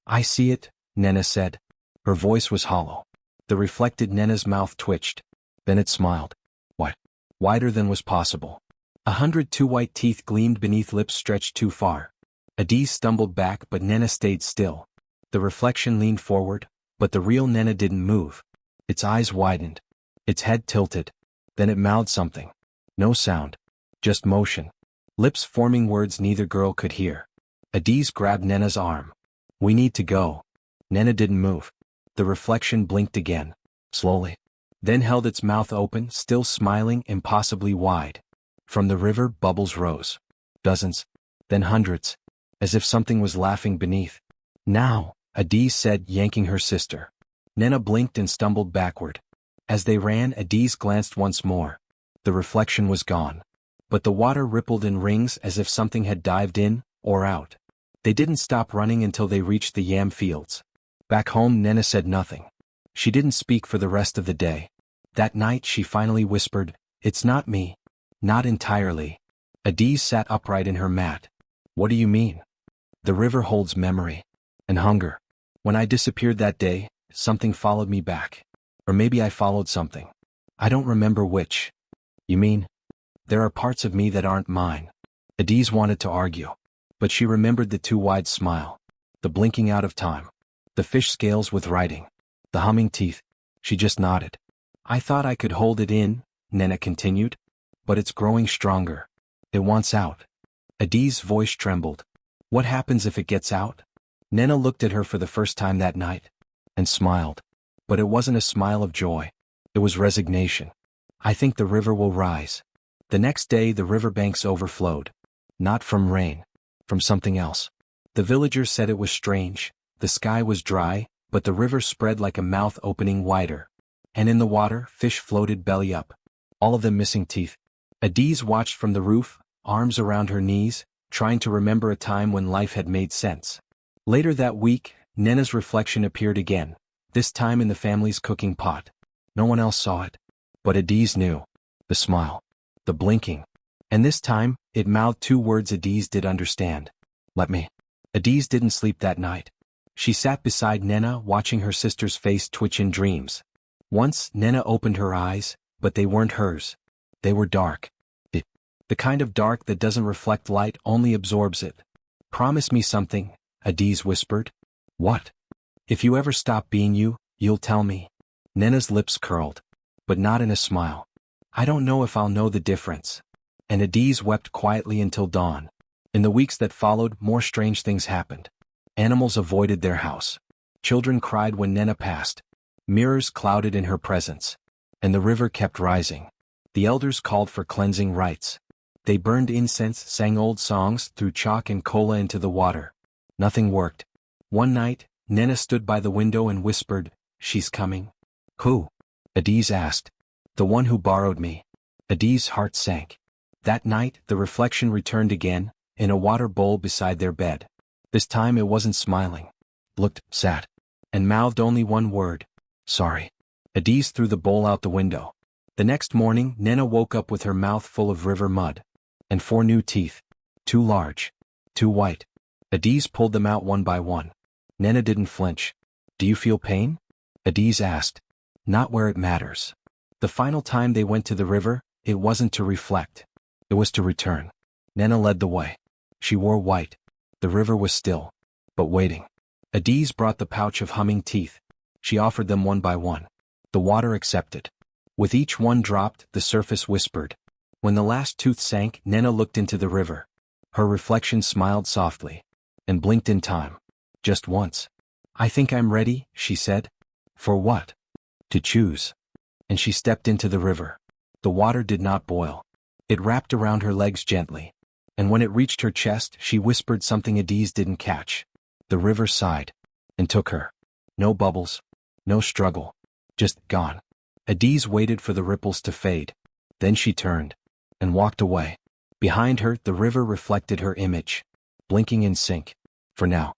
I see it, Nena said. Her voice was hollow. The reflected Nena's mouth twitched. Then it smiled. What? Wider than was possible. 102 white teeth gleamed beneath lips stretched too far. Adiz stumbled back, but Nena stayed still. The reflection leaned forward, but the real Nena didn't move. Its eyes widened. Its head tilted. Then it mouthed something. No sound. Just motion. Lips forming words neither girl could hear. Adiz grabbed Nena's arm. We need to go. Nena didn't move. The reflection blinked again. Slowly. Then held its mouth open, still smiling, impossibly wide. From the river, bubbles rose. Dozens. Then hundreds. As if something was laughing beneath. Now, Adiz said, yanking her sister. Nena blinked and stumbled backward. As they ran, Adiz glanced once more. The reflection was gone. But the water rippled in rings as if something had dived in, or out. They didn't stop running until they reached the yam fields. Back home, Nena said nothing. She didn't speak for the rest of the day. That night she finally whispered, "It's not me." Not entirely. Adiz sat upright in her mat. What do you mean? The river holds memory. And hunger. When I disappeared that day, something followed me back. Or maybe I followed something. I don't remember which. You mean? There are parts of me that aren't mine. Adiz wanted to argue. But she remembered the too-wide smile. The blinking out of time. The fish scales with writing. The humming teeth. She just nodded. I thought I could hold it in, Nena continued. But it's growing stronger. It wants out. Adiz's voice trembled. What happens if it gets out? Nena looked at her for the first time that night. And smiled. But it wasn't a smile of joy. It was resignation. I think the river will rise. The next day the riverbanks overflowed. Not from rain. From something else. The villagers said it was strange. The sky was dry, but the river spread like a mouth opening wider. And in the water, fish floated belly up. All of them missing teeth. Adiz watched from the roof, arms around her knees, trying to remember a time when life had made sense. Later that week, Nena's reflection appeared again, this time in the family's cooking pot. No one else saw it. But Adiz knew. The smile. The blinking. And this time, it mouthed two words Adiz did understand. Let me. Adiz didn't sleep that night. She sat beside Nena, watching her sister's face twitch in dreams. Once, Nena opened her eyes, but they weren't hers. They were dark. The kind of dark that doesn't reflect light, only absorbs it. Promise me something, Adiz whispered. What? If you ever stop being you, you'll tell me. Nena's lips curled. But not in a smile. I don't know if I'll know the difference. And Adiz wept quietly until dawn. In the weeks that followed, more strange things happened. Animals avoided their house. Children cried when Nena passed. Mirrors clouded in her presence. And the river kept rising. The elders called for cleansing rites. They burned incense, sang old songs, threw chalk and cola into the water. Nothing worked. One night, Nena stood by the window and whispered, "She's coming." Who? Adiz asked. The one who borrowed me. Adiz's heart sank. That night, the reflection returned again, in a water bowl beside their bed. This time it wasn't smiling. Looked, sat, and mouthed only one word. Sorry. Adiz threw the bowl out the window. The next morning, Nena woke up with her mouth full of river mud. And 4 new teeth. 2 large. 2 white. Adiz pulled them out one by one. Nena didn't flinch. Do you feel pain? Adiz asked. Not where it matters. The final time they went to the river, it wasn't to reflect. It was to return. Nena led the way. She wore white. The river was still. But waiting. Adiz brought the pouch of humming teeth. She offered them one by one. The water accepted. With each one dropped, the surface whispered. When the last tooth sank, Nena looked into the river. Her reflection smiled softly. And blinked in time. Just once. I think I'm ready, she said. For what? To choose. And she stepped into the river. The water did not boil. It wrapped around her legs gently. And when it reached her chest, she whispered something Adiz didn't catch. The river sighed. And took her. No bubbles. No struggle. Just gone. Adiz waited for the ripples to fade. Then she turned. And walked away. Behind her, the river reflected her image. Blinking in sync. For now.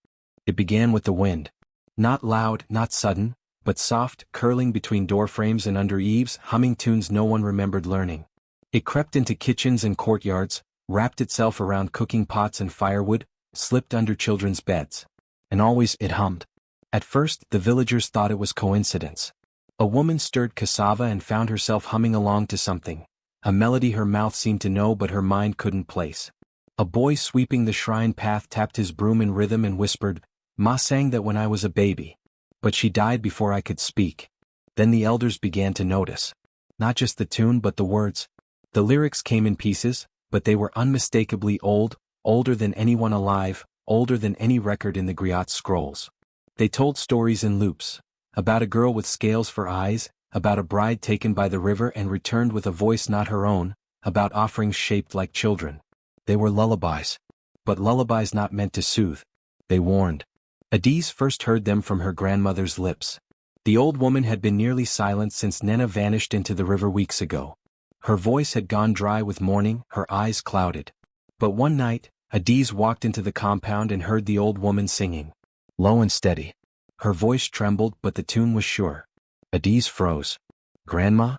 It began with the wind. Not loud, not sudden, but soft, curling between doorframes and under eaves, humming tunes no one remembered learning. It crept into kitchens and courtyards, wrapped itself around cooking pots and firewood, slipped under children's beds. And always it hummed. At first, the villagers thought it was coincidence. A woman stirred cassava and found herself humming along to something, a melody her mouth seemed to know but her mind couldn't place. A boy sweeping the shrine path tapped his broom in rhythm and whispered, "Ma sang that when I was a baby. But she died before I could speak." Then the elders began to notice. Not just the tune but the words. The lyrics came in pieces, but they were unmistakably old, older than anyone alive, older than any record in the griot scrolls. They told stories in loops. About a girl with scales for eyes, about a bride taken by the river and returned with a voice not her own, about offerings shaped like children. They were lullabies. But lullabies not meant to soothe. They warned. Adiz first heard them from her grandmother's lips. The old woman had been nearly silent since Nena vanished into the river weeks ago. Her voice had gone dry with mourning, her eyes clouded. But one night, Adiz walked into the compound and heard the old woman singing. Low and steady. Her voice trembled but the tune was sure. Adiz froze. "Grandma?"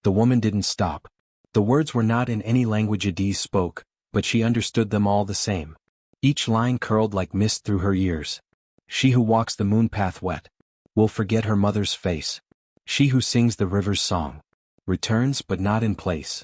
The woman didn't stop. The words were not in any language Adiz spoke, but she understood them all the same. Each line curled like mist through her ears. She who walks the moon path wet will forget her mother's face. She who sings the river's song returns but not in place.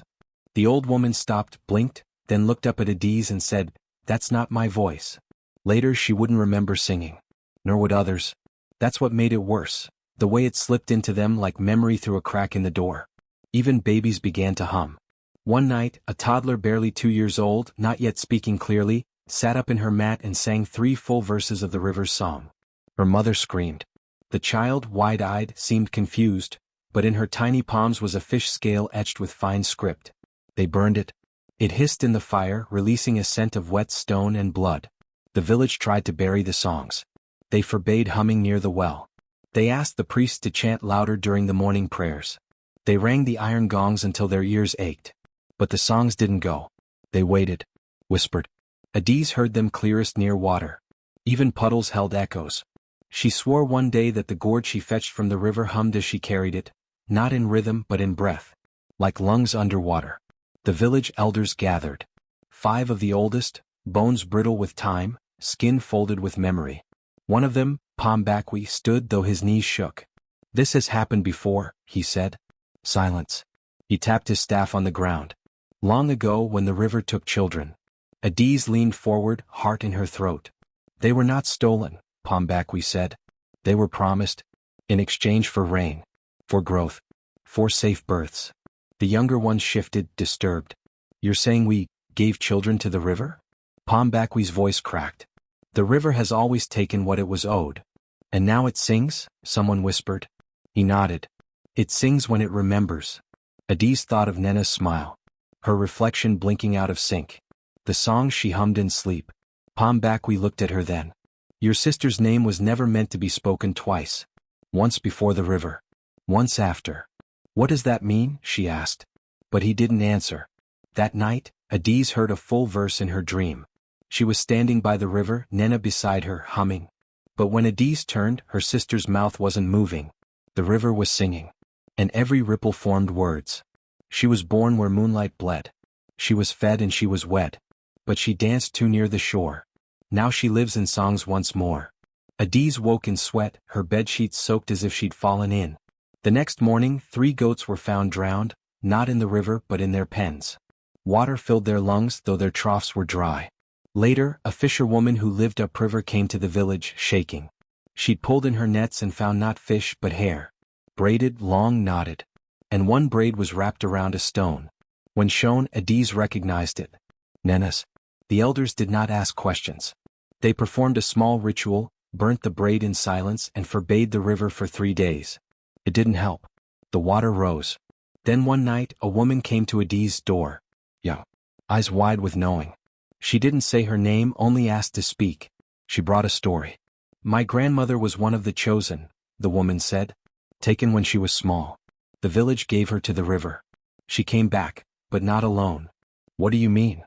The old woman stopped, blinked, then looked up at Adiz and said, "That's not my voice." Later she wouldn't remember singing. Nor would others. That's what made it worse, the way it slipped into them like memory through a crack in the door. Even babies began to hum. One night, a toddler barely 2 years old, not yet speaking clearly, sat up in her mat and sang 3 full verses of the river's song. Her mother screamed. The child, wide-eyed, seemed confused, but in her tiny palms was a fish scale etched with fine script. They burned it. It hissed in the fire, releasing a scent of wet stone and blood. The village tried to bury the songs. They forbade humming near the well. They asked the priests to chant louder during the morning prayers. They rang the iron gongs until their ears ached. But the songs didn't go. They waited. Whispered. Adiz heard them clearest near water. Even puddles held echoes. She swore one day that the gourd she fetched from the river hummed as she carried it, not in rhythm but in breath. Like lungs underwater. The village elders gathered. 5 of the oldest, bones brittle with time, skin folded with memory. One of them, Pombakwi, stood though his knees shook. "This has happened before," he said. Silence. He tapped his staff on the ground. "Long ago when the river took children." Adiz leaned forward, heart in her throat. "They were not stolen," Pombakwi said. "They were promised. In exchange for rain. For growth. For safe births." The younger ones shifted, disturbed. "You're saying we gave children to the river?" Pombakwi's voice cracked. "The river has always taken what it was owed. And now it sings?" someone whispered. He nodded. "It sings when it remembers." Adiz thought of Nena's smile. Her reflection blinking out of sync. The song she hummed in sleep. Pombakwi looked at her then. "Your sister's name was never meant to be spoken twice. Once before the river. Once after." "What does that mean?" she asked. But he didn't answer. That night, Adiz heard a full verse in her dream. She was standing by the river, Nena beside her, humming. But when Adiz turned, her sister's mouth wasn't moving. The river was singing. And every ripple formed words. She was born where moonlight bled. She was fed and she was wed. But she danced too near the shore. Now she lives in songs once more. Adiz woke in sweat, her bedsheets soaked as if she'd fallen in. The next morning, 3 goats were found drowned, not in the river but in their pens. Water filled their lungs though their troughs were dry. Later, a fisherwoman who lived upriver came to the village, shaking. She'd pulled in her nets and found not fish but hair. Braided, long, knotted. And one braid was wrapped around a stone. When shown, Adiz recognized it. Nena's. The elders did not ask questions. They performed a small ritual, burnt the braid in silence and forbade the river for 3 days. It didn't help. The water rose. Then one night a woman came to Adi's door. Young. Eyes wide with knowing. She didn't say her name, only asked to speak. She brought a story. My grandmother was one of the chosen, the woman said. Taken when she was small. The village gave her to the river. She came back, but not alone. What do you mean?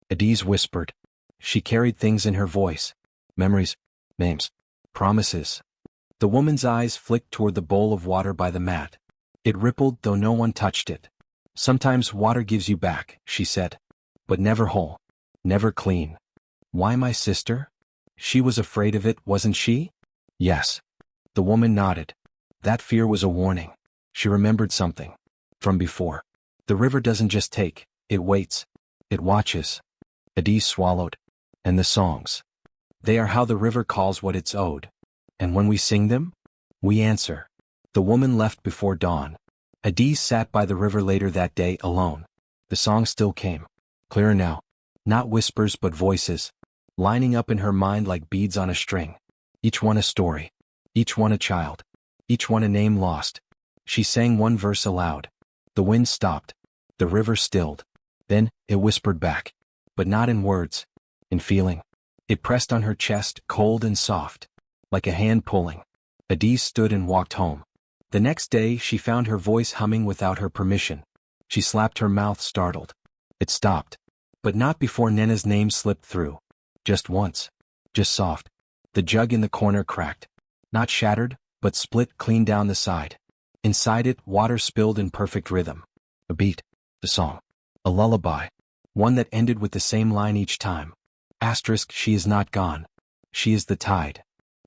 Adiz whispered. She carried things in her voice. Memories, names, promises. The woman's eyes flicked toward the bowl of water by the mat. It rippled though no one touched it. Sometimes water gives you back, she said. But never whole. Never clean. Why my sister? She was afraid of it, wasn't she? Yes. The woman nodded. That fear was a warning. She remembered something. From before. The river doesn't just take, it waits. It watches. Adiz swallowed. And the songs. They are how the river calls what it's owed. And when we sing them, we answer. The woman left before dawn. Adiz sat by the river later that day alone. The song still came. Clearer now. Not whispers but voices. Lining up in her mind like beads on a string. Each one a story. Each one a child. Each one a name lost. She sang one verse aloud. The wind stopped. The river stilled. Then, it whispered back. But not in words. In feeling. It pressed on her chest, cold and soft. Like a hand pulling. Adiz stood and walked home. The next day, she found her voice humming without her permission. She slapped her mouth, startled. It stopped. But not before Nena's name slipped through. Just once. Just soft. The jug in the corner cracked. Not shattered, but split clean down the side. Inside it, water spilled in perfect rhythm. A beat. The song. A lullaby. One that ended with the same line each time. Asterisk, she is not gone. She is the tide.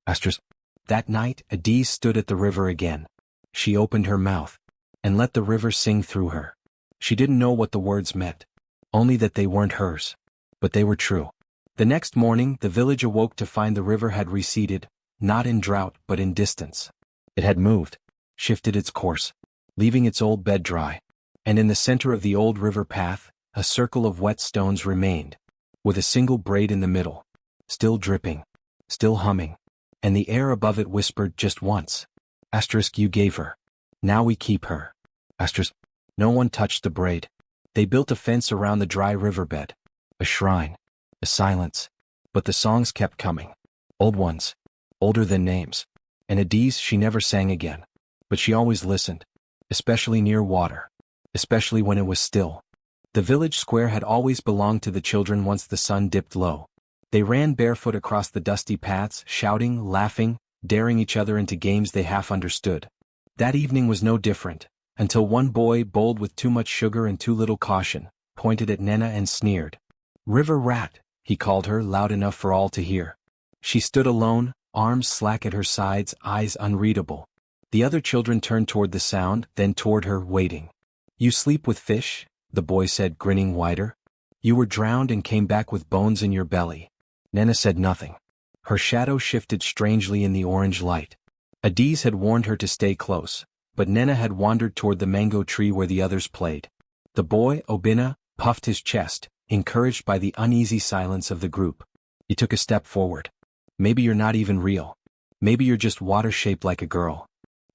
Asterisk. That night, Adiz stood at the river again. She opened her mouth. And let the river sing through her. She didn't know what the words meant. Only that they weren't hers. But they were true. The next morning, the village awoke to find the river had receded, not in drought but in distance. It had moved, shifted its course, leaving its old bed dry. And in the center of the old river path, a circle of wet stones remained, with a single braid in the middle, still dripping, still humming, and the air above it whispered just once. Asterisk, you gave her. Now we keep her. Asterisk. No one touched the braid. They built a fence around the dry riverbed. A shrine. A silence. But the songs kept coming. Old ones. Older than names. And Adiz she never sang again. But she always listened. Especially near water. Especially when it was still. The village square had always belonged to the children once the sun dipped low. They ran barefoot across the dusty paths, shouting, laughing, daring each other into games they half understood. That evening was no different, until one boy, bold with too much sugar and too little caution, pointed at Nena and sneered. River rat, he called her loud enough for all to hear. She stood alone, arms slack at her sides, eyes unreadable. The other children turned toward the sound, then toward her, waiting. You sleep with fish? The boy said, grinning wider. You were drowned and came back with bones in your belly. Nena said nothing. Her shadow shifted strangely in the orange light. Adiz had warned her to stay close, but Nena had wandered toward the mango tree where the others played. The boy, Obina, puffed his chest, encouraged by the uneasy silence of the group. He took a step forward. Maybe you're not even real. Maybe you're just water-shaped like a girl.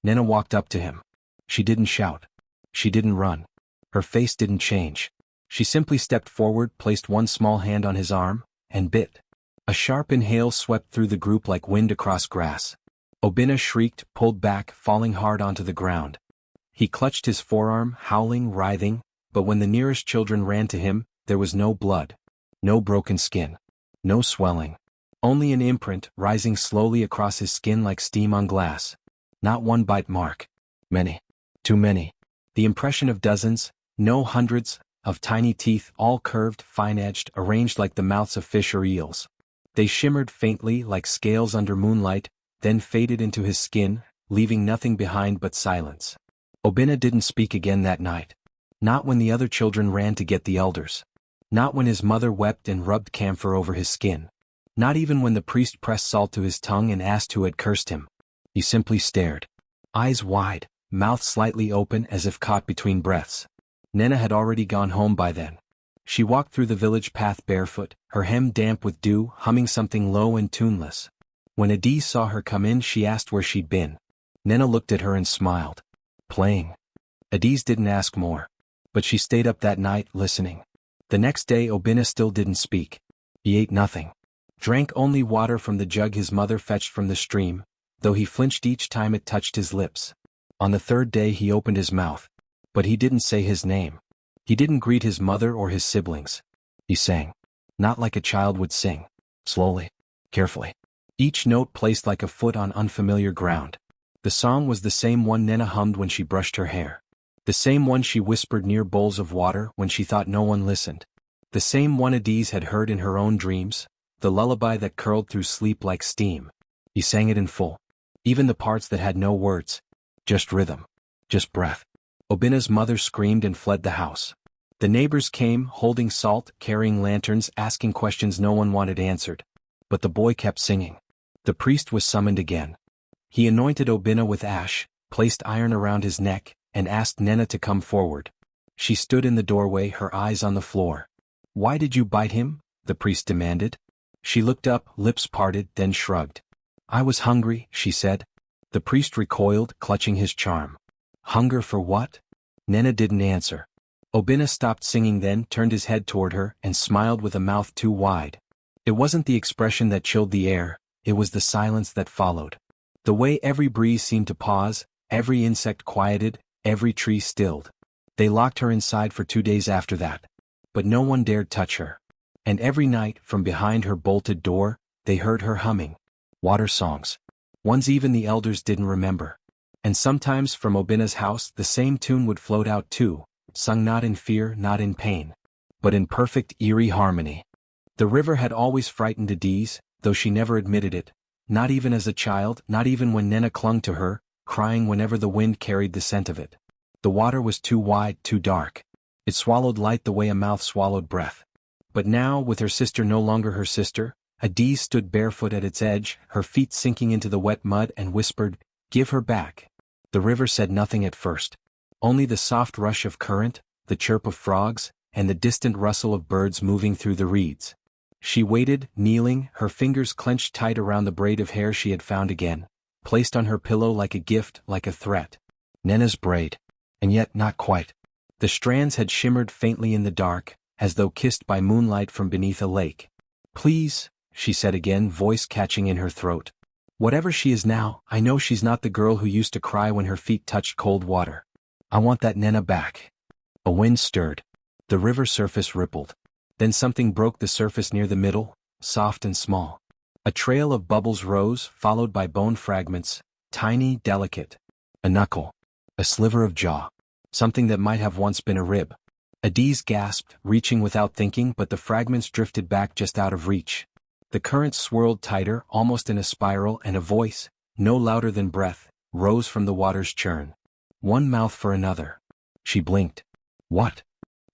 Nena walked up to him. She didn't shout. She didn't run. Her face didn't change. She simply stepped forward, placed one small hand on his arm, and bit. A sharp inhale swept through the group like wind across grass. Obina shrieked, pulled back, falling hard onto the ground. He clutched his forearm, howling, writhing, but when the nearest children ran to him, there was no blood. No broken skin. No swelling. Only an imprint, rising slowly across his skin like steam on glass. Not one bite mark. Many. Too many. The impression of dozens, no hundreds, of tiny teeth, all curved, fine-edged, arranged like the mouths of fish or eels. They shimmered faintly like scales under moonlight, then faded into his skin, leaving nothing behind but silence. Obina didn't speak again that night. Not when the other children ran to get the elders. Not when his mother wept and rubbed camphor over his skin. Not even when the priest pressed salt to his tongue and asked who had cursed him. He simply stared. Eyes wide, mouth slightly open as if caught between breaths. Nena had already gone home by then. She walked through the village path barefoot, her hem damp with dew, humming something low and tuneless. When Adie saw her come in, she asked where she'd been. Nena looked at her and smiled. Playing. Adie's didn't ask more. But she stayed up that night, listening. The next day Obinna still didn't speak. He ate nothing. Drank only water from the jug his mother fetched from the stream, though he flinched each time it touched his lips. On the third day he opened his mouth. But he didn't say his name. He didn't greet his mother or his siblings. He sang. Not like a child would sing. Slowly. Carefully. Each note placed like a foot on unfamiliar ground. The song was the same one Nena hummed when she brushed her hair. The same one she whispered near bowls of water when she thought no one listened. The same one Adie's had heard in her own dreams, the lullaby that curled through sleep like steam. He sang it in full. Even the parts that had no words. Just rhythm. Just breath. Obinna's mother screamed and fled the house. The neighbors came, holding salt, carrying lanterns, asking questions no one wanted answered. But the boy kept singing. The priest was summoned again. He anointed Obinna with ash, placed iron around his neck, and asked Nena to come forward. She stood in the doorway, her eyes on the floor. Why did you bite him? The priest demanded. She looked up, lips parted, then shrugged. I was hungry, she said. The priest recoiled, clutching his charm. Hunger for what? Nena didn't answer. Obinna stopped singing, then turned his head toward her and smiled with a mouth too wide. It wasn't the expression that chilled the air, it was the silence that followed. The way every breeze seemed to pause, every insect quieted, every tree stilled. They locked her inside for 2 days after that. But no one dared touch her. And every night, from behind her bolted door, they heard her humming. Water songs. Ones even the elders didn't remember. And sometimes from Obinna's house the same tune would float out too, sung not in fear, not in pain, but in perfect eerie harmony. The river had always frightened Adie's, though she never admitted it, not even as a child, not even when Nena clung to her, crying whenever the wind carried the scent of it. The water was too wide, too dark. It swallowed light the way a mouth swallowed breath. But now, with her sister no longer her sister, Adie stood barefoot at its edge, her feet sinking into the wet mud, and whispered, "Give her back." The river said nothing at first. Only the soft rush of current, the chirp of frogs, and the distant rustle of birds moving through the reeds. She waited, kneeling, her fingers clenched tight around the braid of hair she had found again, placed on her pillow like a gift, like a threat. Nena's braid. And yet not quite. The strands had shimmered faintly in the dark, as though kissed by moonlight from beneath a lake. "Please," she said again, voice catching in her throat. "Whatever she is now, I know she's not the girl who used to cry when her feet touched cold water. I want that Nena back." A wind stirred. The river surface rippled. Then something broke the surface near the middle, soft and small. A trail of bubbles rose, followed by bone fragments, tiny, delicate. A knuckle. A sliver of jaw. Something that might have once been a rib. Adie's gasped, reaching without thinking, but the fragments drifted back just out of reach. The current swirled tighter, almost in a spiral, and a voice, no louder than breath, rose from the water's churn. One mouth for another. She blinked. What?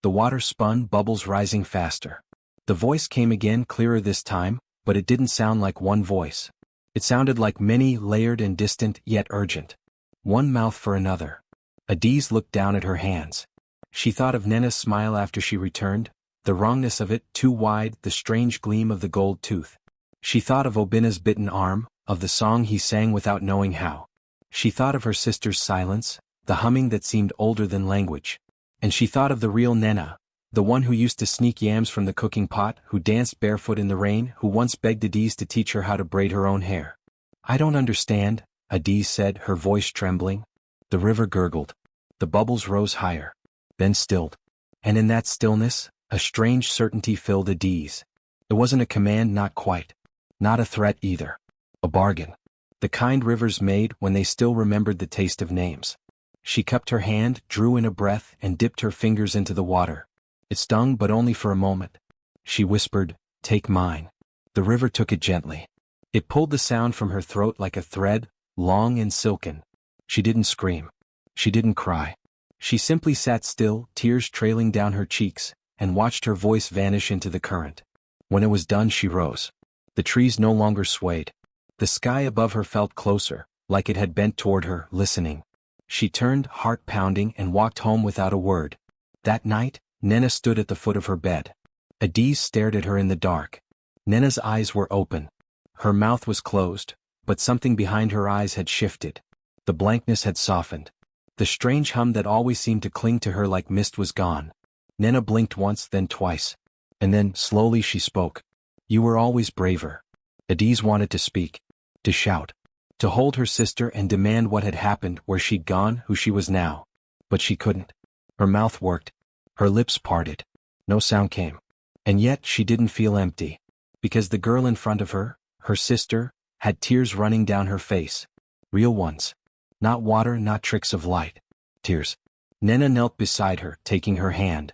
The water spun, bubbles rising faster. The voice came again, clearer this time, but it didn't sound like one voice. It sounded like many, layered and distant, yet urgent. One mouth for another. Adie's looked down at her hands. She thought of Nena's smile after she returned, the wrongness of it, too wide, the strange gleam of the gold tooth. She thought of Obinna's bitten arm, of the song he sang without knowing how. She thought of her sister's silence, the humming that seemed older than language. And she thought of the real Nena, the one who used to sneak yams from the cooking pot, who danced barefoot in the rain, who once begged Adie's to teach her how to braid her own hair. "I don't understand," Adie said, her voice trembling. The river gurgled. The bubbles rose higher. Then stilled. And in that stillness, a strange certainty filled Adie's. It wasn't a command, not quite. Not a threat either. A bargain. The kind rivers made when they still remembered the taste of names. She cupped her hand, drew in a breath, and dipped her fingers into the water. It stung, but only for a moment. She whispered, "Take mine." The river took it gently. It pulled the sound from her throat like a thread, long and silken. She didn't scream. She didn't cry. She simply sat still, tears trailing down her cheeks, and watched her voice vanish into the current. When it was done, she rose. The trees no longer swayed. The sky above her felt closer, like it had bent toward her, listening. She turned, heart pounding, and walked home without a word. That night, Nena stood at the foot of her bed. Adie stared at her in the dark. Nena's eyes were open. Her mouth was closed, but something behind her eyes had shifted. The blankness had softened. The strange hum that always seemed to cling to her like mist was gone. Nena blinked once, then twice. And then, slowly she spoke. "You were always braver." Adiz wanted to speak. To shout. To hold her sister and demand what had happened, where she'd gone, who she was now. But she couldn't. Her mouth worked. Her lips parted. No sound came. And yet she didn't feel empty. Because the girl in front of her, her sister, had tears running down her face. Real ones. Not water, not tricks of light. Tears. Nena knelt beside her, taking her hand.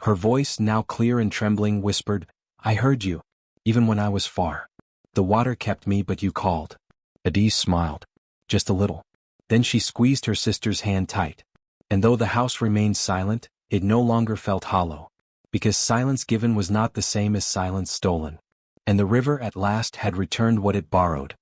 Her voice, now clear and trembling, whispered, "I heard you, even when I was far. The water kept me, but you called." Adiz smiled. Just a little. Then she squeezed her sister's hand tight. And though the house remained silent, it no longer felt hollow. Because silence given was not the same as silence stolen. And the river at last had returned what it borrowed.